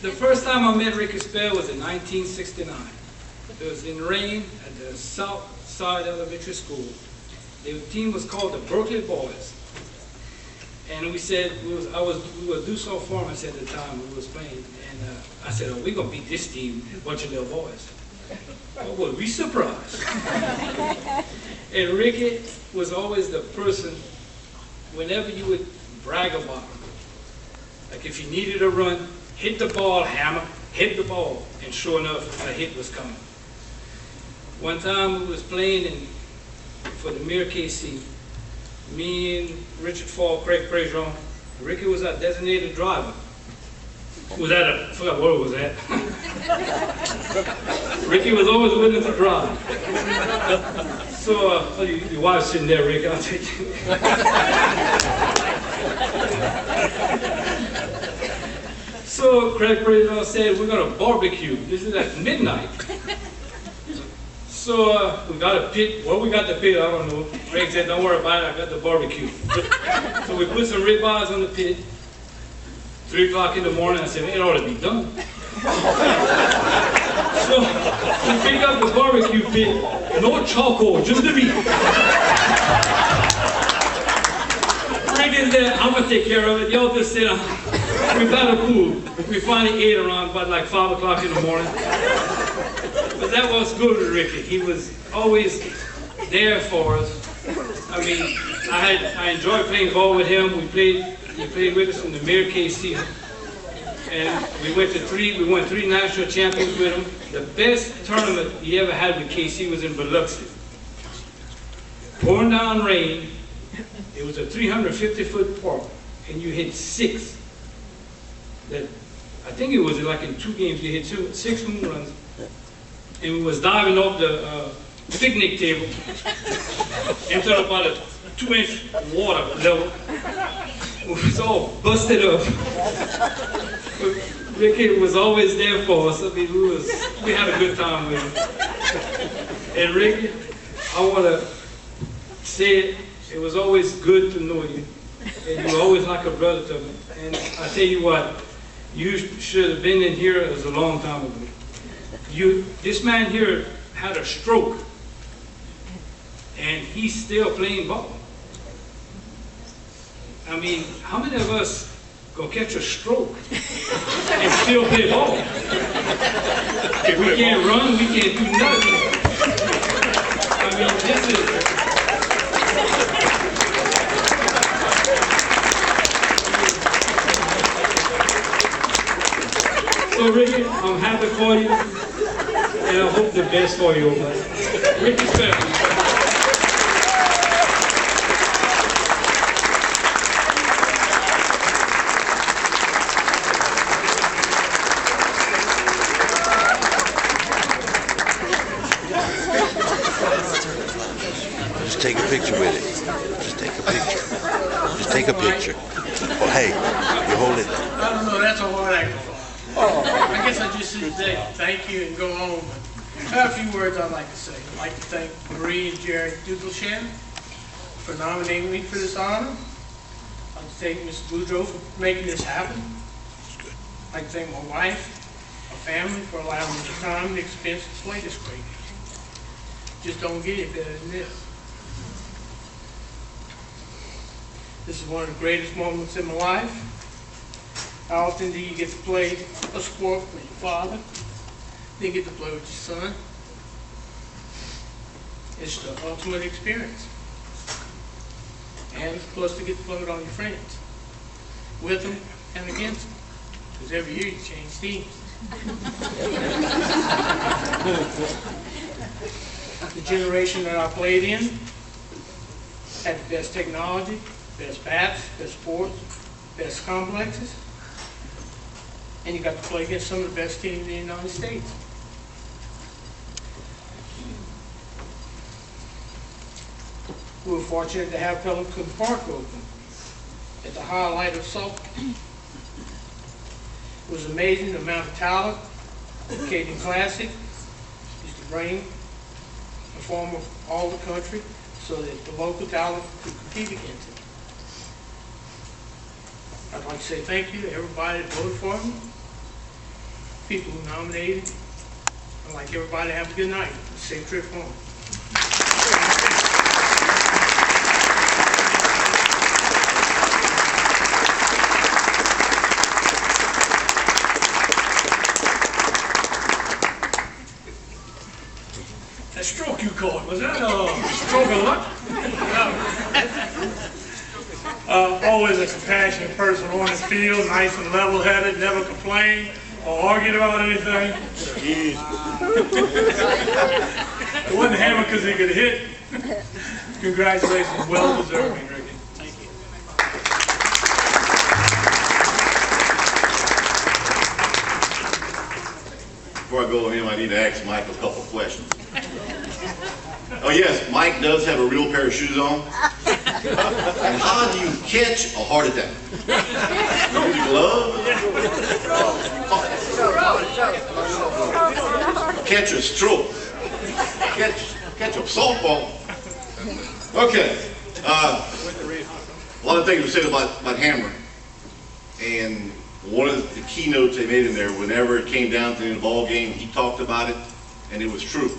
The first time I met Ricky Spell was in 1969. It was in rain at the South Side Elementary School. The team was called the Berkeley Boys. And we said, we were Dusseldorf Farmers at the time we was playing. And I said, oh, we're going to beat this team, a bunch of little boys. Oh, were we surprised? And Ricky was always the person, whenever you would brag about him, like if you needed a run, hit the ball, hammer, hit the ball, and sure enough, a hit was coming. One time we was playing for the Mir KC, me and Richard Fall, Craig Prejean. Ricky was our designated driver. Was that I forgot what it was at. Ricky was always willing to drive. So, your wife's sitting there, Ricky, I'll take you. So Craig Prejean said, we're going to barbecue. This is at midnight. So we got a pit. Well, we got the pit, I don't know. Craig said, don't worry about it, I got the barbecue. So we put some ribeyes on the pit. 3 o'clock in the morning, I said, it ought to be done. So we pick up the barbecue pit, no charcoal, just the meat. Craig is there, I'm going to take care of it. Y'all just sit down. We got a pool. We finally ate around about like 5 o'clock in the morning. But that was good with Ricky. He was always there for us. I mean, I enjoyed playing ball with him. He played with us in the Mir KC. And we won 3 national champions with him. The best tournament he ever had with KC was in Biloxi. Pouring down rain. It was a 350-foot park, and you hit 6. That I think it was like in 2 games you hit 6 home runs. And we was diving off the picnic table into about a 2-inch water level. It was all busted up. But Ricky was always there for us. I mean, we had a good time with him. And Ricky, I want to say it was always good to know you. And you were always like a brother to me. And I tell you what, you should have been in here as a long time ago. This man here had a stroke, and he's still playing ball. I mean, how many of us go catch a stroke and still play ball? We can't run, we can't do nothing. I mean, this is... So Ricky, I'm happy for you, and I hope the best for you. Ricky Spell. Just take a picture with it. Just take a picture. Just take a picture. Well, hey, you hold it. I don't know, that's a hard act. I guess I just should say thank you and go on. I have a few words I'd like to say. I'd like to thank Marie and Jerry Dugelshan for nominating me for this honor. I'd like to thank Mr. Boudreaux for making this happen. I'd like to thank my wife, my family for allowing me the time and the expense to play this great game. Just don't get it better than this. This is one of the greatest moments in my life. How often do you get to play a sport with your father, then get to play with your son? It's the ultimate experience. And plus to get to play with all your friends, with them and against them. Because every year you change teams. The generation that I played in had the best technology, best bats, best sports, best complexes. And you got to play against some of the best teams in the United States. We were fortunate to have Pelican Park open at the highlight of soccer. It was amazing the amount of talent the Cajun Classic used to bring from all the country so that the local talent could compete against it. I'd like to say thank you to everybody that voted for me. people who nominated. I'd like everybody to have a good night. Safe trip home. That stroke you caught, was that a stroke of luck? Always a compassionate person on the field, nice and level-headed, never complained or argued about anything. It wasn't hammered because he could hit. Congratulations, well deserving, Ricky. Thank you. Before I go to him, I need to ask Mike a couple questions. Oh yes, Mike does have a real pair of shoes on. And how do you catch a heart attack? With your glove? Catch a stroke. Catch a softball. Okay. A lot of things were said about Hammer. And one of the keynotes they made in there, whenever it came down to the ball game, he talked about it, and it was true.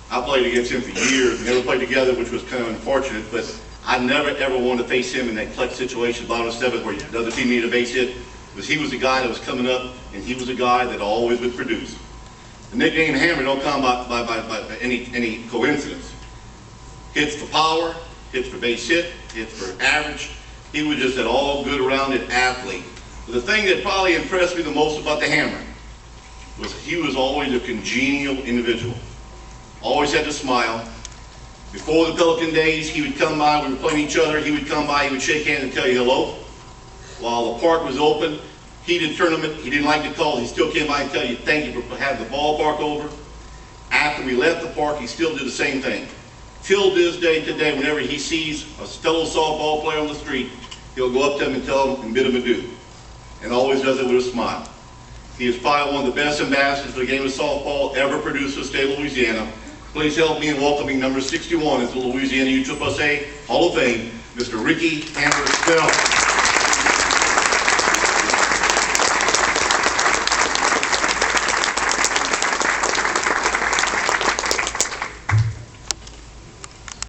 I played against him for years. We never played together, which was kind of unfortunate, but I never ever wanted to face him in that clutch situation, bottom of the seventh, where the other team needed a base hit, because he was the guy that was coming up, and he was the guy that always would produce. The nickname Hammer don't come by any coincidence. Hits for power, hits for base hit, hits for average. He was just an all good rounded athlete. But the thing that probably impressed me the most about the Hammer was he was always a congenial individual. Always had to smile. Before the Pelican days, he would come by, we were playing each other, he would come by, he would shake hands and tell you hello. While the park was open, he did tournament, he didn't like the calls, he still came by and tell you thank you for having the ballpark over. After we left the park, he still did the same thing. Till this day today, whenever he sees a fellow softball player on the street, he'll go up to him and tell him and bid him adieu. And always does it with a smile. He is probably one of the best ambassadors for the game of softball ever produced in the state of Louisiana. Please help me in welcoming number 61 into the Louisiana USSSA Hall of Fame, Mr. Ricky Hammer Snell.